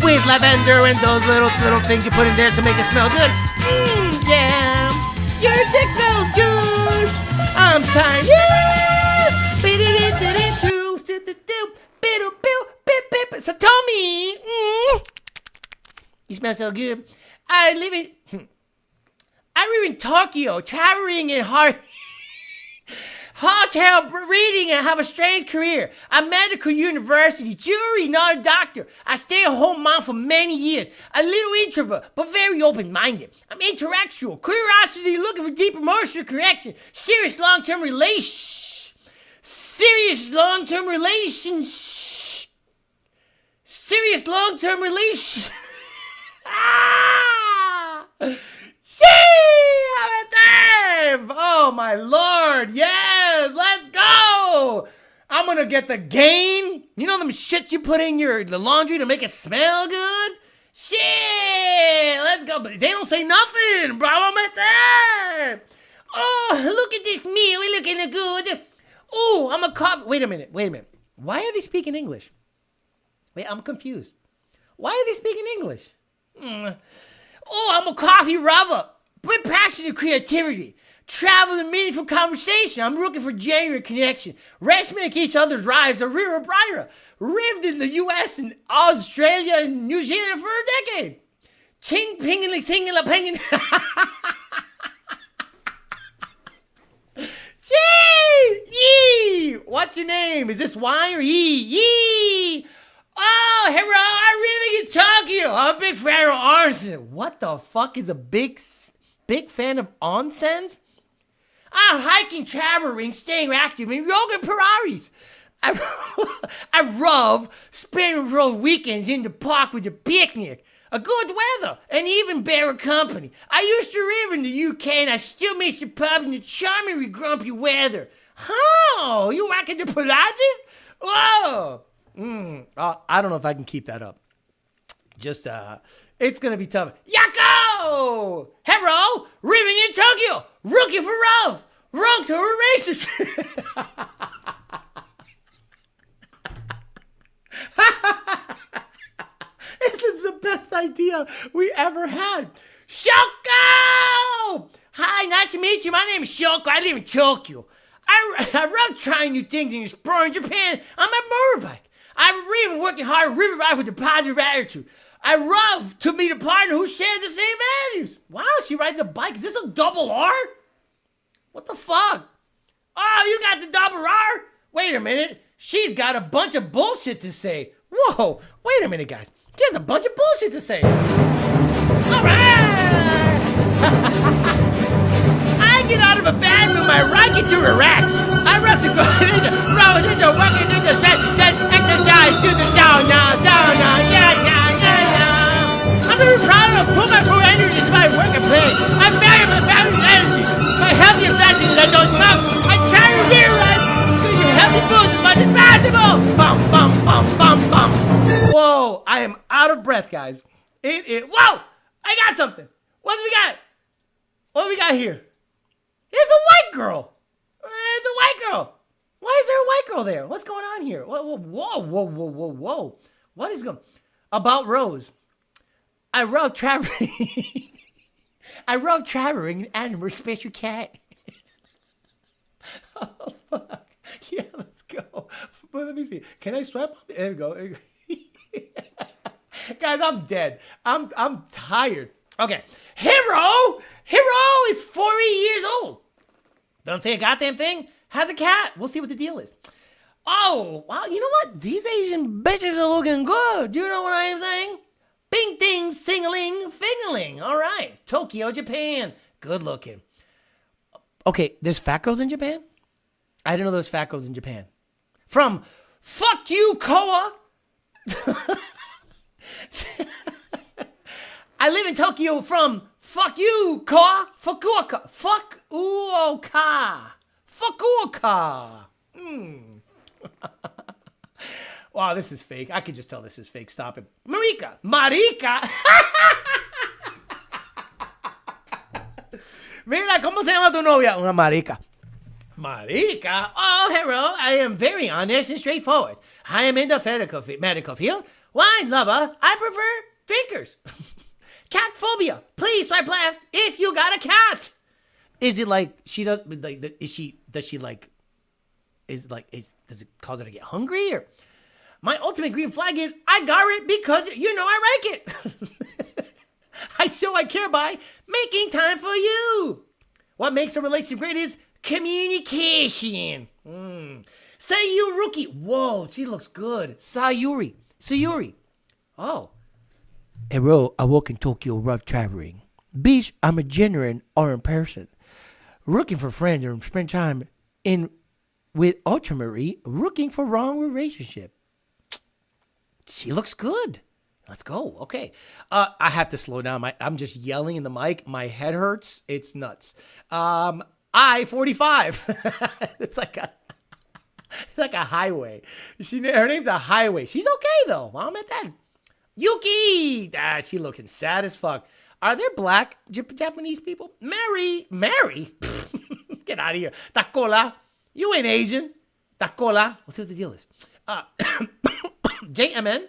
With lavender and those little things you put in there to make it smell good. Yeah, your dick smells good. I'm tired. So tell me, you smell so good. I live in Tokyo, traveling in hotel reading and have a strange career. I'm medical university, jury, not a doctor. I stay at home mom for many years. A little introvert, but very open-minded. I'm intellectual, curiosity, looking for deep emotional connection. Serious long-term relationship. Ah! I'm a dive! Oh my lord, yes, let's go! I'm gonna get the gain. You know them shits you put in the laundry to make it smell good? Shit, let's go. But they don't say nothing, bro. I'm at that. Oh, look at this meal. We're looking good. Oh, I'm a cop. Wait a minute. Why are they speaking English? Wait, I'm confused. Why are they speaking English? Oh, I'm a coffee lover with passion and creativity. Travel and meaningful conversation. I'm looking for genuine connection. Let's make each other's lives a river brighter. Lived in the U.S. and Australia and New Zealand for a decade. Ching pinging singing la pinging. Gee! Yee! What's your name? Is this Y or Yee? Yee! Oh, hey, bro, I really can talk to you. I'm a big fan of onsen. What the fuck is a big fan of onsens? I'm hiking, traveling, staying active, and yoga Pilates. I love spending those weekends in the park with a picnic, a good weather, and even better company. I used to live in the UK, and I still miss the pub and the charmingly grumpy weather. Oh, you rocking the Pilates? Whoa! I don't know if I can keep that up. Just, it's gonna be tough. Yako! Hello! Living in Tokyo! Rookie for love! Wrong to a relationship! This is the best idea we ever had. Shoko! Hi, nice to meet you. My name is Shoko. I live in Tokyo. I love trying new things and exploring Japan on my motorbike. I'm really working hard to live life with a positive attitude. I love to meet a partner who shares the same values. Wow, she rides a bike. Is this a double R? What the fuck? Oh, you got the double R? Wait a minute. She's got a bunch of bullshit to say. Whoa, wait a minute, guys. She has a bunch of bullshit to say. All right. I get out of a bad mood, my right get to relax. I rush to go into working into set, then exercise to the sauna, yeah. I'm very proud of put my full energy into my work and play. I value my family's energy. My healthy obsession is I don't smoke. I try to realize eating healthy foods as much as possible. Bum, bum, bum, bum, bum. Whoa, I am out of breath, guys. Whoa, I got something. What do we got? What do we got here? It's a white girl. It's a white girl. Why is there a white girl there? What's going on here? Whoa. What is going on? About Rose. I love traveling. I love traveling an animal special cat. Oh, fuck. Yeah, let's go. But let me see. Can I swipe on the... There we go. Guys, I'm dead. I'm tired. Okay. Hero is 40 years old. Don't say a goddamn thing. Has a cat. We'll see what the deal is. Oh, wow. You know what? These Asian bitches are looking good. Do you know what I am saying? Bing, ding, sing-a-ling, fing-a-ling. All right. Tokyo, Japan. Good looking. Okay, there's fat girls in Japan? I didn't know there was fat girls in Japan. From Fuck You, Koa. I live in Tokyo from Fuck You, Koa. Fukuoka. Fukuoka. Wow, this is fake. I could just tell this is fake. Stop it. Marika. Mira, ¿cómo se llama tu novia? Una marica. Marica? Oh, hero, I am very honest and straightforward. I am in the medical field. Wine lover, I prefer drinkers. Cat phobia. Please swipe left if you got a cat. Is it like she does? Like, does it cause her to get hungry or? My ultimate green flag is I got it because I like it. I care by making time for you. What makes a relationship great is communication. Sayuri. Whoa, she looks good. Sayuri. Oh. Hero, I work in Tokyo rough traveling. Beach, I'm a genuine orange person. Looking for friends or spend time with ultimately looking for wrong relationship. She looks good. Let's go. Okay. I have to slow down. I'm just yelling in the mic. My head hurts. It's nuts. I-45. It's like a highway. Her name's a highway. She's okay though. I'm at that. Yuki. She looks sad as fuck. Are there black Japanese people? Mary. Get out of here. Takola. You ain't Asian. Takola. Let's see what the deal is. JMN.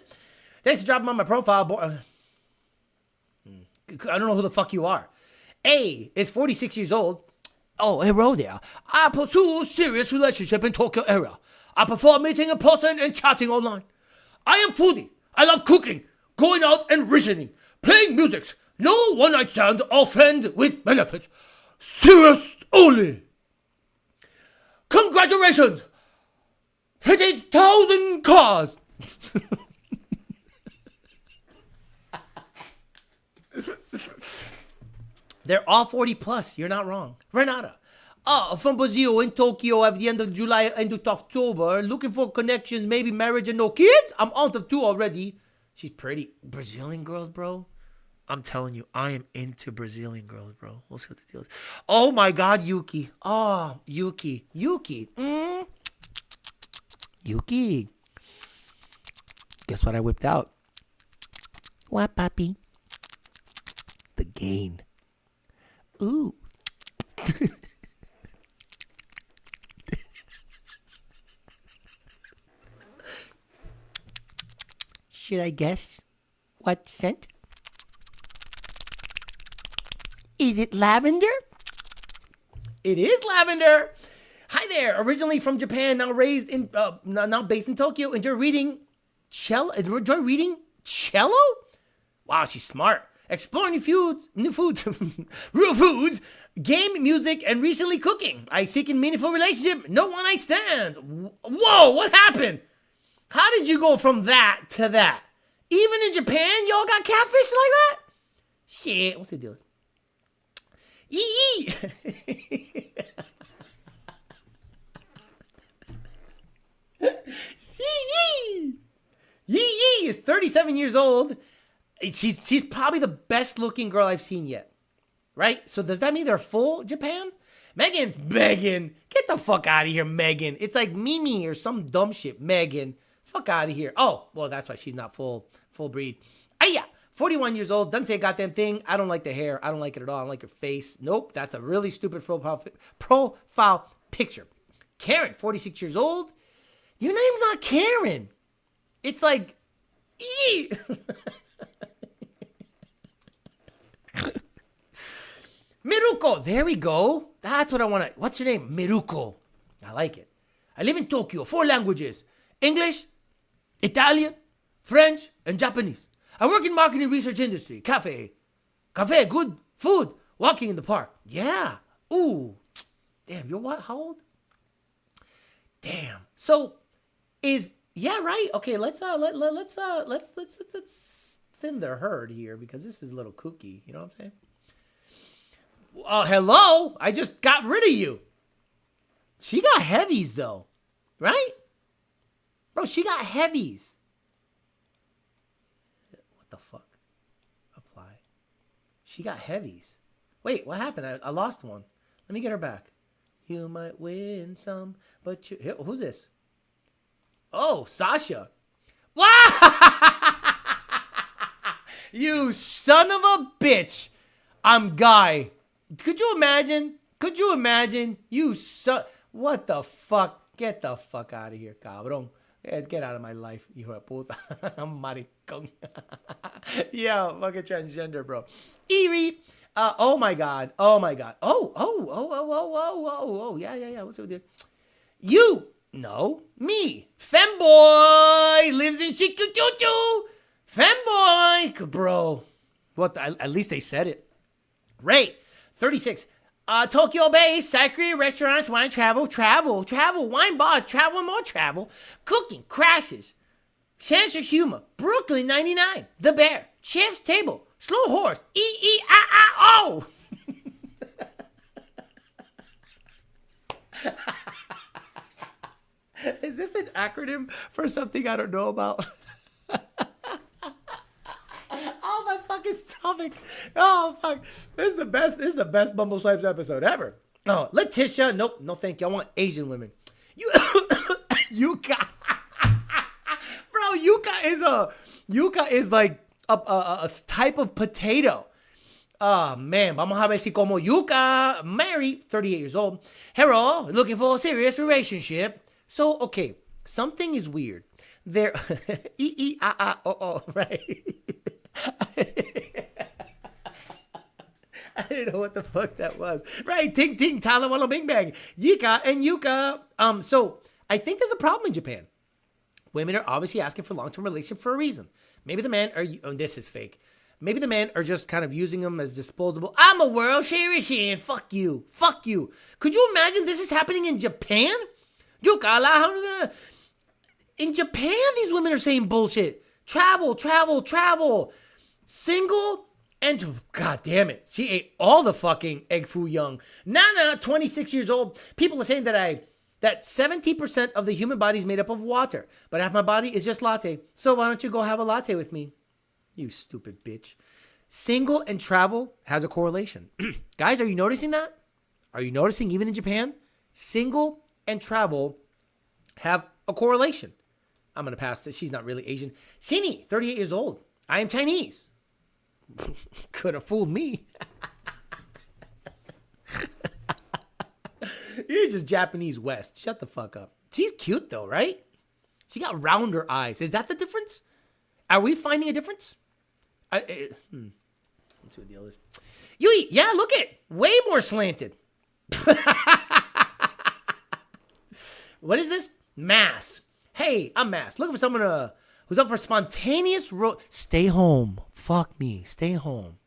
Thanks for dropping on my profile. I don't know who the fuck you are. A is 46 years old. Oh, hello there. I pursue serious relationship in Tokyo area. I prefer meeting in person and chatting online. I am foodie. I love cooking, going out and listening, playing music. No one-night stand or friend with benefits. Serious only. Congratulations. 50,000 cars. They're all 40 plus. You're not wrong. Renata. From Brazil in Tokyo at the end of July, end of October. Looking for connections, maybe marriage and no kids. I'm on to 2 already. She's pretty. Brazilian girls, bro. I'm telling you, I am into Brazilian girls, bro. We'll see what the deal is. Oh my God, Yuki. Oh, Yuki. Yuki. Yuki. Guess what I whipped out? What, papi? The gain. Ooh. Should I guess what scent? Is it lavender? It is lavender. Hi there. Originally from Japan, now raised in, now based in Tokyo. Enjoy reading cello. Wow, she's smart. Exploring new foods, real foods, game, music, and recently cooking. I seek a meaningful relationship. No one-night stands. Whoa, what happened? How did you go from that to that? Even in Japan, y'all got catfish like that? Shit, what's the deal? Yee. Yee is 37 years old. She's probably the best looking girl I've seen yet. Right? So does that mean they're full Japan? Megan, get the fuck out of here, Megan. It's like Mimi or some dumb shit. Megan, fuck out of here. Oh, well, that's why she's not full breed. Yeah, 41 years old, doesn't say a goddamn thing. I don't like the hair. I don't like it at all. I don't like her face. Nope, that's a really stupid profile picture. Karen, 46 years old. Your name's not Karen. It's like Eee! Miruko. There we go. That's what I want to. What's your name? Miruko. I like it. I live in Tokyo. 4 languages. English, Italian, French, and Japanese. I work in marketing research industry. Cafe, good food. Walking in the park. Yeah. Ooh. Damn, you're what? How old? Damn. So yeah, right. Okay, let's thin the herd here because this is a little kooky. You know what I'm saying? Hello. I just got rid of you. She got heavies though, right? Bro, she got heavies. What the fuck? Apply. She got heavies. Wait, what happened? I lost one. Let me get her back. You might win some, but you... Who's this? Oh, Sasha. Wow! You son of a bitch. I'm Guy. Could you imagine? What the fuck? Get the fuck out of here, cabrón. Get out of my life, hijo de puta. Maricón. Yo, fucking transgender, bro. Eerie. Oh my god. Oh. Yeah. What's up with you? You. No. Me. Femboy. Lives in Shikuchuchu. Femboy. Bro. What? At least they said it. Ray. 36. Tokyo Bay, Sakura restaurants, wine, travel, wine bars, travel, and more travel, cooking, crashes, sense of humor, Brooklyn 99, The Bear, Chef's Table, Slow Horse, E-E-I-I-O. Is this an acronym for something I don't know about? Oh, my fucking stomach. Oh, fuck. This is the best Bumble Swipes episode ever. Oh, Letitia. Nope. No, thank you. I want Asian women. Yuka. Bro, Yuka is like a type of potato. Oh, man. Vamos a ver si como Yuka. Married, 38 years old. Hello, looking for a serious relationship. So, okay. Something is weird. There. E-E-I-I-O-O. Right? I didn't know what the fuck that was. Right, ting ting, tala wala bing bang, Yika and Yuka. So I think there's a problem in Japan. Women are obviously asking for long-term relationship for a reason. Maybe the men are. Oh, this is fake. Maybe the men are just kind of using them as disposable. I'm a world sherish. Fuck you. Could you imagine this is happening in Japan? Yuka, in Japan, these women are saying bullshit. Travel. Single and god damn it, she ate all the fucking egg foo young. Nana, 26 years old. People are saying that 70% of the human body is made up of water, but half my body is just latte. So why don't you go have a latte with me? You stupid bitch. Single and travel has a correlation. Guys, are you noticing that? Are you noticing even in Japan? Single and travel have a correlation. I'm going to pass this. She's not really Asian. Sini, 38 years old. I am Chinese. Could have fooled me. You're just Japanese West. Shut the fuck up. She's cute though, right? She got rounder eyes. Is that the difference? Are we finding a difference? Let's see what the deal is. Yui, yeah, look it. Way more slanted. What is this? Mass. Hey, I'm Mass. Looking for someone who's up for spontaneous stay home. Fuck me. Stay home.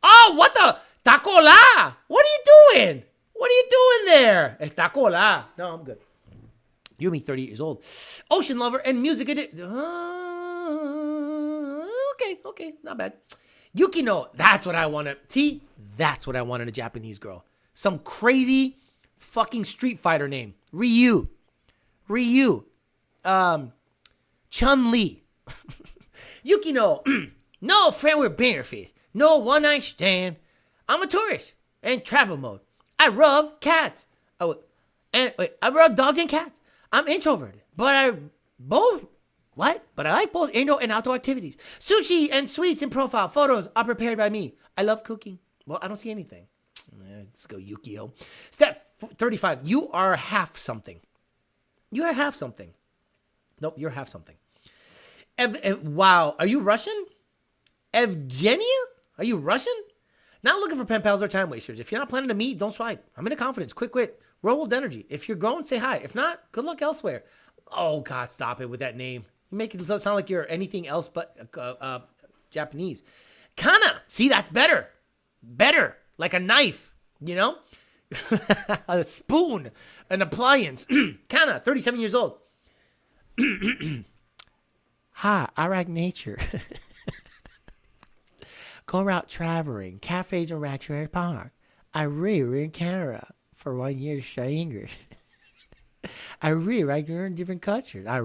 Oh, what the? Tacola. What are you doing? What are you doing there? Tacola. No, I'm good. Yumi, 38 years old. Ocean lover and music addict. Okay. Not bad. Yukino. That's what I want to see. That's what I want in a Japanese girl. Some crazy fucking Street Fighter name. Ryu. Chun-Li. Yukino. No friend with benefits. No one night stand. I'm a tourist in travel mode. I rub cats. I rub dogs and cats. I'm introverted, but I like both indoor and outdoor activities. Sushi and sweets in profile photos are prepared by me. I love cooking. Well, I don't see anything. Let's go, Yukio. Step 35. You are half something. Nope, you're half something. Wow. Are you Russian? Evgenia? Are you Russian? Not looking for pen pals or time wasters. If you're not planning to meet, don't swipe. I'm into confidence. Quick wit. Roll with energy. If you're going, say hi. If not, good luck elsewhere. Oh, God, stop it with that name. You make it sound like you're anything else but Japanese. Kana. See, that's better. Better. Like a knife, you know? A spoon. An appliance. Kana, 37 years old. Hi, I like nature. Go out traveling, cafes and recreation park. I really in Canada for 1 year to study English. I really like learning different cultures. I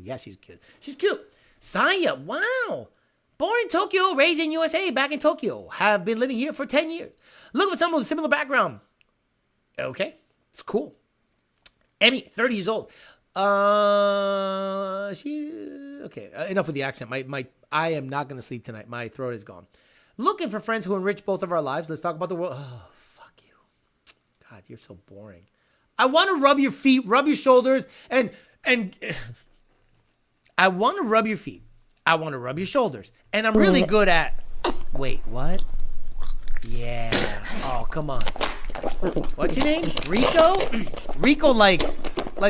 yeah, she's cute. She's cute. Saya, wow. Born in Tokyo, raised in USA, back in Tokyo. Have been living here for 10 years. Looking for someone with a similar background. Okay, it's cool. Emmy, 30 years old. Enough with the accent. I am not gonna sleep tonight. My throat is gone. Looking for friends who enrich both of our lives. Let's talk about the world. Oh, fuck you. God, you're so boring. I want to rub your feet, rub your shoulders, and I want to rub your feet. I want to rub your shoulders, and I'm really good at. Wait, what? Yeah. Oh, come on. What's your name? Rico? Rico, like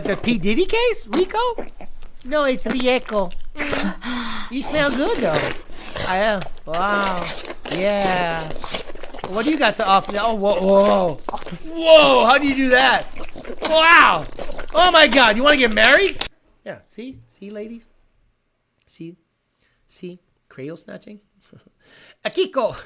the P. Diddy case? Rico? No, it's Rieko. You smell good, though. I am. Wow. Yeah. What do you got to offer? Oh, whoa. Whoa, how do you do that? Wow. Oh, my God. You want to get married? Yeah, see? See, ladies? See? Cradle snatching? Akiko.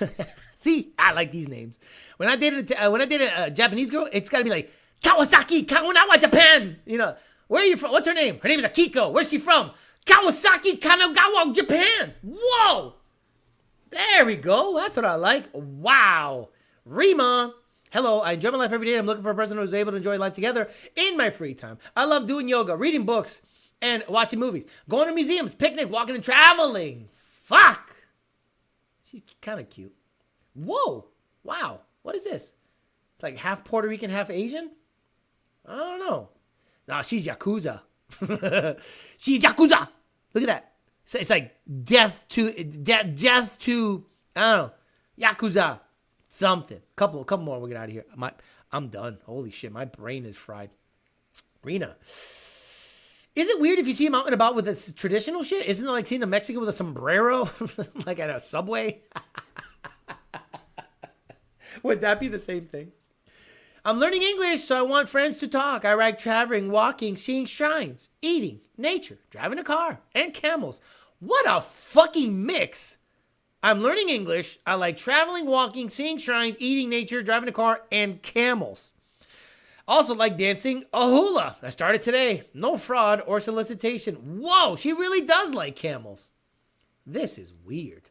See, I like these names. When I dated a Japanese girl, it's got to be like, Kawasaki, Karunawa, Japan. You know, where are you from? What's her name? Her name is Akiko. Where's she from? Kawasaki, Kanagawa, Japan. Whoa. There we go. That's what I like. Wow. Rima. Hello, I enjoy my life every day. I'm looking for a person who's able to enjoy life together in my free time. I love doing yoga, reading books, and watching movies. Going to museums, picnic, walking, and traveling. Fuck. She's kind of cute. Whoa. Wow. What is this? It's like half Puerto Rican, half Asian? I don't know. Nah, she's Yakuza. She's Yakuza. Look at that. It's like death to, I don't know, Yakuza. Something. Couple more, we'll get out of here. I'm done. Holy shit, my brain is fried. Rena. Is it weird if you see him out and about with this traditional shit? Isn't it like seeing a Mexican with a sombrero? Like at a subway? Would that be the same thing? I'm learning English, so I want friends to talk. I like traveling, walking, seeing shrines, eating, nature, driving a car, and camels. What a fucking mix. I'm learning English. I like traveling, walking, seeing shrines, eating, nature, driving a car, and camels. Also like dancing a hula. I started today. No fraud or solicitation. Whoa, she really does like camels. This is weird.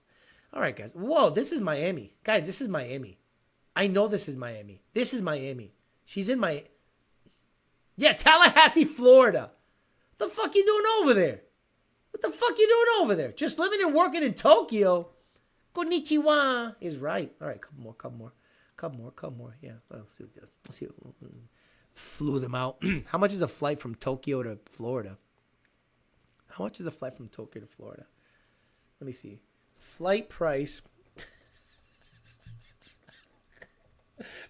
All right, guys. Whoa, this is Miami. Guys, this is Miami. I know this is Miami. This is Miami. She's in my... Yeah, Tallahassee, Florida. What the fuck you doing over there? What the fuck you doing over there? Just living and working in Tokyo. Konnichiwa is right. All right, couple more. Yeah, well, see what it does. Let's see. Flew them out. How much is a flight from Tokyo to Florida? How much is a flight from Tokyo to Florida? Let me see. Flight price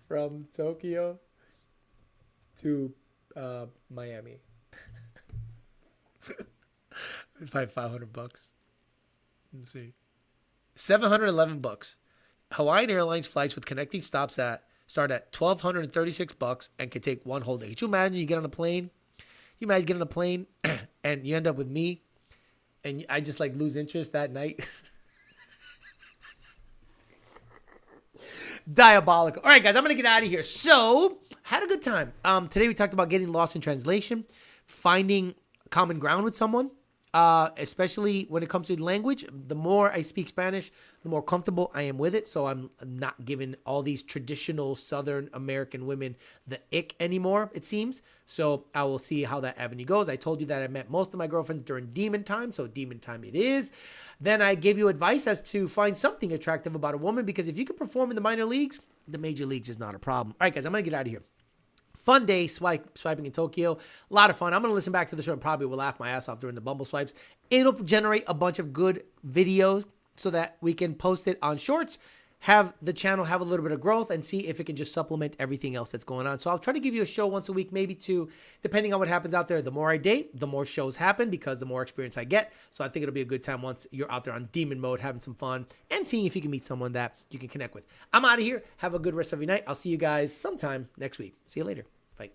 from Tokyo to Miami. $500. Let's see. $711. Hawaiian Airlines flights with connecting stops start at $1,236 and can take one whole day. Could you imagine you get on a plane? You imagine getting on a plane and you end up with me and I just like lose interest that night? Diabolical. All right, guys, I'm going to get out of here. So, had a good time. Today we talked about getting lost in translation, finding common ground with someone, especially when it comes to language. The more I speak Spanish, the more comfortable I am with it. So I'm not giving all these traditional Southern American women the ick anymore, it seems. So I will see how that avenue goes. I told you that I met most of my girlfriends during demon time. So demon time it is. Then I gave you advice as to find something attractive about a woman, because if you can perform in the minor leagues, the major leagues is not a problem. All right, guys, I'm going to get out of here. Fun day swiping in Tokyo. A lot of fun. I'm going to listen back to the show and probably will laugh my ass off during the Bumble swipes. It'll generate a bunch of good videos so that we can post it on Shorts, have the channel have a little bit of growth, and see if it can just supplement everything else that's going on. So I'll try to give you a show once a week, maybe two, depending on what happens out there. The more I date, the more shows happen because the more experience I get. So I think it'll be a good time once you're out there on demon mode, having some fun and seeing if you can meet someone that you can connect with. I'm out of here. Have a good rest of your night. I'll see you guys sometime next week. See you later. Bye.